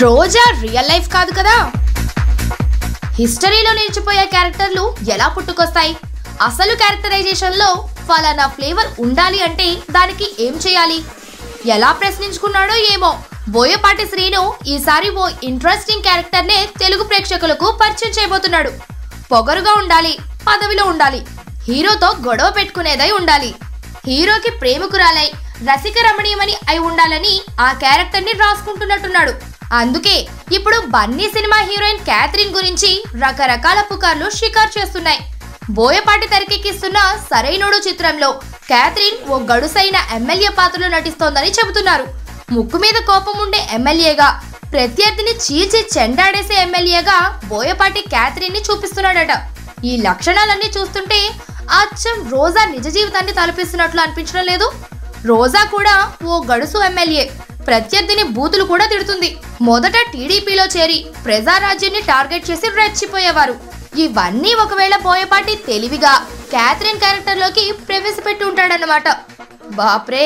రోజా real life కాదు కదా. హిస్టరీలో నిలిచిపోయే క్యారెక్టర్లు ఎలా పుట్టుకొస్తాయి? అసలు క్యారెక్టరైజేషన్లో ఫలానా ఫ్లేవర్ ఉండాలి అంటే దానికి ఏం చేయాలి? ఎలా ప్రశ్నించుకున్నాడో ఏమో బోయపాటి శ్రీను ఈసారి ఓ ఇంట్రెస్టింగ్ క్యారెక్టర్నే తెలుగు ప్రేక్షకులకు పరిచయం చేయబోతున్నాడు. పొగరుగా ఉండాలి, పదవిలో ఉండాలి, హీరోతో గొడవ పెట్టుకునేదై ఉండాలి, హీరోకి ప్రేమికురాలై రసిక రమణీయమని అయి ఉండాలని ఆ క్యారెక్టర్ని రాసుకుంటున్నట్టున్నాడు. అందుకే ఇప్పుడు బన్నీ సినిమా హీరోయిన్ క్యాథరిన్ గురించి రకరకాల పుకార్లు షికారు చేస్తున్నాయి. బోయపాటి తెరకెక్కిస్తున్న సరైనోడు చిత్రంలో క్యాథరిన్ ఓ గడుసైన ఎమ్మెల్యే పాత్రలో నటిస్తోందని చెబుతున్నారు. ముక్కు మీద కోపం ఉండే ఎమ్మెల్యేగా, ప్రత్యర్థిని చీల్చి చెండాడేసే ఎమ్మెల్యేగా బోయపాటి క్యాథరిన్ ని చూపిస్తున్నాడట. ఈ లక్షణాలన్నీ చూస్తుంటే అచ్చం రోజా నిజ జీవితాన్ని తలపిస్తున్నట్లు అనిపించడం లేదు? రోజా కూడా ఓ గడుసు ఎమ్మెల్యే, ప్రత్యర్థిని బూతులు కూడా తిడుతుంది. మొదట టీడీపీలో చేరి ప్రజారాజ్యాన్ని టార్గెట్ చేసి రెచ్చిపోయేవారు. ఇవన్నీ ఒకవేళ బోయపాటి తెలివిగా క్యాథరిన్ క్యారెక్టర్లోకి ప్రవేశపెట్టి ఉంటాడన్నమాట. బాప్రే!